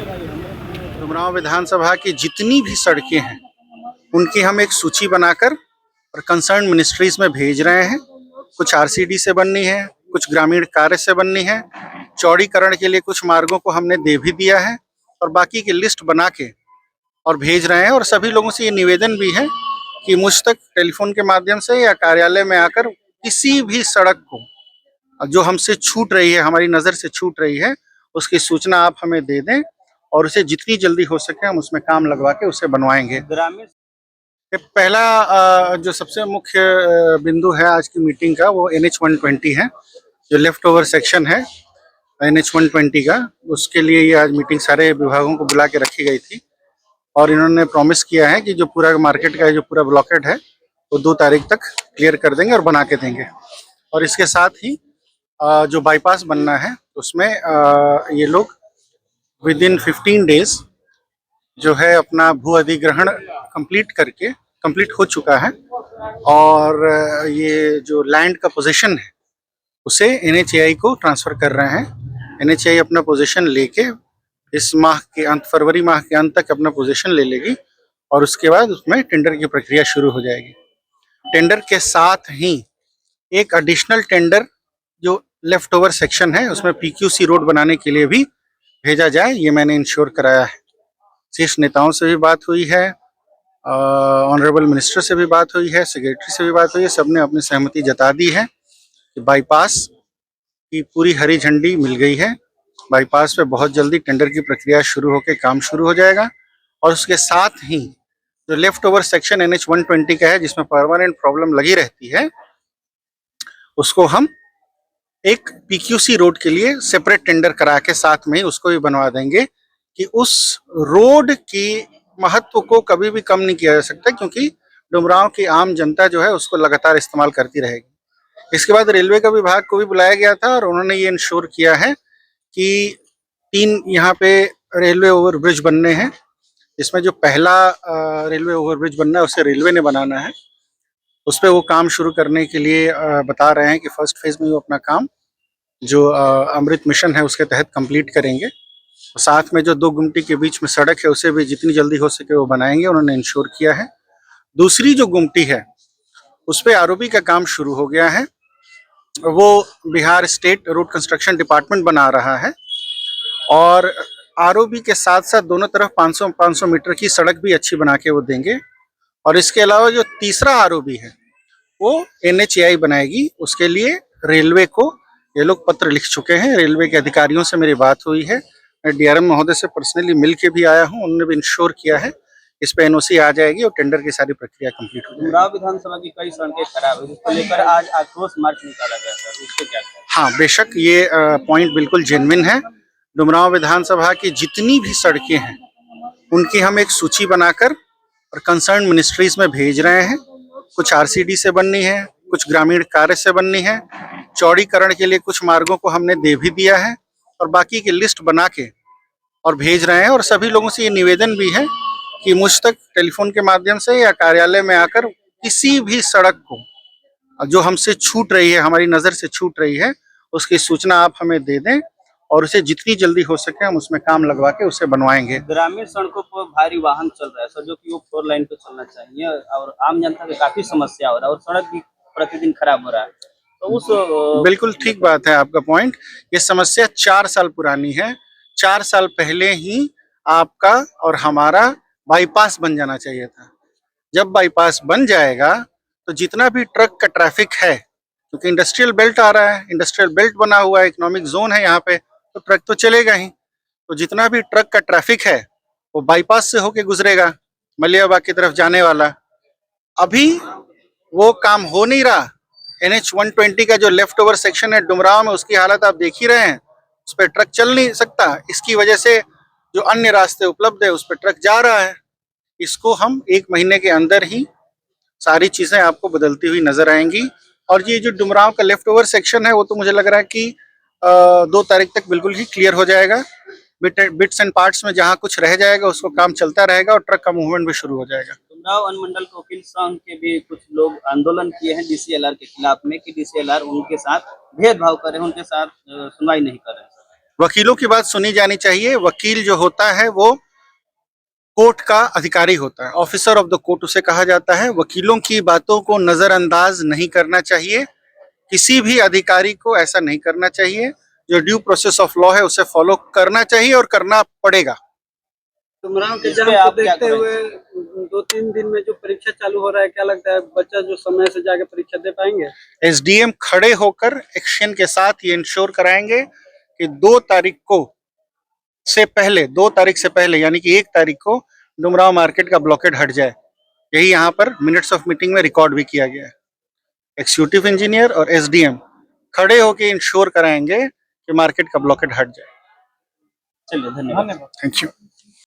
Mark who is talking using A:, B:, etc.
A: डुमरांव विधानसभा की जितनी भी सड़कें हैं उनकी हम एक सूची बनाकर और कंसर्न मिनिस्ट्रीज में भेज रहे हैं। कुछ आरसीडी से बननी है, कुछ ग्रामीण कार्य से बननी है, चौड़ीकरण के लिए कुछ मार्गों को हमने दे भी दिया है और बाकी की लिस्ट बना के और भेज रहे हैं। और सभी लोगों से ये निवेदन भी है कि मुझ तक टेलीफोन के माध्यम से या कार्यालय में आकर किसी भी सड़क को जो हमसे छूट रही है, हमारी नज़र से छूट रही है, उसकी सूचना आप हमें दे दें और उसे जितनी जल्दी हो सके हम उसमें काम लगवा के उसे बनवाएंगे। ग्रामीण पहला जो सबसे मुख्य बिंदु है आज की मीटिंग का वो NH 120 है, जो लेफ्ट ओवर सेक्शन है NH 120 का। उसके लिए ये आज मीटिंग सारे विभागों को बुला के रखी गई थी और इन्होंने प्रॉमिस किया है कि जो पूरा मार्केट का जो पूरा ब्लॉकेट है वो 2 तारीख तक क्लियर कर देंगे और बना के देंगे। और इसके साथ ही जो बाईपास बनना है उसमें ये लोग विद इन 15 डेज जो है अपना भू अधिग्रहण कंप्लीट हो चुका है और ये जो लैंड का पोजीशन है उसे NHAI को ट्रांसफ़र कर रहे हैं। NHAI अपना पोजीशन लेके इस माह के अंत, फरवरी माह के अंत तक अपना पोजीशन ले लेगी और उसके बाद उसमें टेंडर की प्रक्रिया शुरू हो जाएगी। टेंडर के साथ ही एक एडिशनल टेंडर जो लेफ्ट ओवर सेक्शन है उसमें PQC रोड बनाने के लिए भी भेजा जाए, ये मैंने इंश्योर कराया है। शीर्ष नेताओं से भी बात हुई है, ऑनरेबल मिनिस्टर से भी बात हुई है, सेक्रेटरी से भी बात हुई है। सबने अपनी सहमति जता दी है कि बाईपास की पूरी हरी झंडी मिल गई है। बाईपास पे बहुत जल्दी टेंडर की प्रक्रिया शुरू होकर काम शुरू हो जाएगा और उसके साथ ही जो लेफ्ट ओवर सेक्शन NH 120 का है जिसमें परमानेंट प्रॉब्लम लगी रहती है उसको हम एक PQC रोड के लिए सेपरेट टेंडर करा के साथ में ही उसको भी बनवा देंगे कि उस रोड की महत्व को कभी भी कम नहीं किया जा सकता, क्योंकि डुमरांव की आम जनता जो है उसको लगातार इस्तेमाल करती रहेगी। इसके बाद रेलवे का विभाग को भी बुलाया गया था और उन्होंने ये इंश्योर किया है कि 3 यहाँ पे रेलवे ओवरब्रिज बनने हैं। इसमें जो पहला रेलवे ओवरब्रिज बनना है उसे रेलवे ने बनाना है, उस पर वो काम शुरू करने के लिए बता रहे हैं कि फर्स्ट फेज में वो अपना काम जो अमृत मिशन है उसके तहत कंप्लीट करेंगे। साथ में जो 2 गुमटी के बीच में सड़क है उसे भी जितनी जल्दी हो सके वो बनाएंगे, उन्होंने इंश्योर किया है। दूसरी जो गुमटी है उस पर ROB का काम शुरू हो गया है, वो Bihar state road construction department बना रहा है और ROB के साथ साथ दोनों तरफ 500 मीटर की सड़क भी अच्छी बना के वो देंगे। और इसके अलावा जो तीसरा ROB है वो NHAI बनाएगी। उसके लिए रेलवे को ये लोग पत्र लिख चुके हैं, रेलवे के अधिकारियों से मेरी बात हुई है, मैं DRM महोदय से पर्सनली मिल के भी आया हूँ, उन्होंने भी इंश्योर किया है इस पे NOC आ जाएगी और टेंडर की सारी प्रक्रिया कंप्लीट हो जाएगी।
B: डुमरांव विधानसभा की कई सड़कें खराब है जिसको लेकर आज आक्रोश मार्च निकाला गया सर, उसको क्या कहें?
A: हाँ, बेशक ये पॉइंट बिल्कुल जेन्युइन है। डुमरांव विधानसभा की जितनी भी सड़कें हैं उनकी हम एक सूची बनाकर और कंसर्न मिनिस्ट्रीज में भेज रहे हैं। कुछ आरसीडी से बननी है, कुछ ग्रामीण कार्य से बननी है, चौड़ीकरण के लिए कुछ मार्गों को हमने दे भी दिया है और बाकी की लिस्ट बना के और भेज रहे हैं। और सभी लोगों से ये निवेदन भी है कि मुझ तक टेलीफोन के माध्यम से या कार्यालय में आकर किसी भी सड़क को जो हमसे छूट रही है, हमारी नज़र से छूट रही है, उसकी सूचना आप हमें दे दें और उसे जितनी जल्दी हो सके हम उसमें काम लगवा के उसे बनवाएंगे।
B: ग्रामीण सड़कों पर भारी वाहन चल रहा है सर, जो कि वो 4 लाइन पे चलना चाहिए और आम जनता की काफी समस्या हो रहा है और सड़क भी प्रतिदिन खराब हो रहा है, तो उस
A: बिल्कुल ठीक बात है आपका पॉइंट। ये समस्या 4 साल पुरानी है। 4 साल पहले ही आपका और हमारा बाईपास बन जाना चाहिए था। जब बाईपास बन जाएगा तो जितना भी ट्रक का ट्रैफिक है, क्योंकि इंडस्ट्रियल बेल्ट आ रहा है, इंडस्ट्रियल बेल्ट बना हुआ है, इकोनॉमिक जोन है यहाँ पे, तो ट्रक तो चलेगा ही। तो जितना भी ट्रक का ट्रैफिक है वो बाईपास से होके गुजरेगा, मलियाबाग की तरफ जाने वाला। अभी वो काम हो नहीं रहा। NH 120 का जो लेफ्ट ओवर सेक्शन है डुमरांव में, उसकी हालत आप देख ही रहे हैं, उस पर ट्रक चल नहीं सकता। इसकी वजह से जो अन्य रास्ते उपलब्ध है उस पर ट्रक जा रहा है। इसको हम 1 महीने के अंदर ही सारी चीज़ें आपको बदलती हुई नजर आएंगी। और ये जो डुमरांव का लेफ्ट ओवर सेक्शन है वो तो मुझे लग रहा है कि 2 तारीख तक बिल्कुल ही क्लियर हो जाएगा। बिट्स एंड पार्ट्स में जहाँ कुछ रह जाएगा उसको काम चलता रहेगा और ट्रक का मूवमेंट भी शुरू हो जाएगा।
B: डुमरांव अनुमंडल वकील संघ के भी कुछ लोग आंदोलन किए हैं DCLR के खिलाफ में कि DCLR उनके साथ भेदभाव कर रहे हैं, उनके साथ सुनवाई नहीं कर रहे हैं।
A: वकीलों की बात सुनी जानी चाहिए। वकील जो होता है वो कोर्ट का अधिकारी होता है, ऑफिसर ऑफ द कोर्ट उसे कहा जाता है। वकीलों की बातों को नजरअंदाज नहीं करना चाहिए। किसी भी अधिकारी को ऐसा नहीं करना चाहिए। जो ड्यू प्रोसेस ऑफ लॉ है उसे फॉलो करना चाहिए और करना पड़ेगा।
C: तुमराव के
B: इस पे
C: एग्जाम को
B: आप क्या
C: देखते
B: करेंगे?
C: हुए 2-3 दिन में जो परीक्षा चालू हो रहा है, क्या लगता है बच्चा जो समय से जाके परीक्षा दे पाएंगे?
A: एसडीएम खड़े होकर एक्शन के साथ ये इंश्योर कराएंगे कि 2 तारीख से पहले यानी कि 1 तारीख को डुमराव मार्केट का ब्लॉकेड हट जाए। यही यहाँ पर मिनट्स ऑफ मीटिंग में रिकॉर्ड भी किया गया है। एग्जीक्यूटिव इंजीनियर और एसडीएम खड़े होकर इंश्योर कराएंगे कि मार्केट का ब्लॉकेड हट जाए।
B: चलिए, धन्यवाद।
A: Thank you.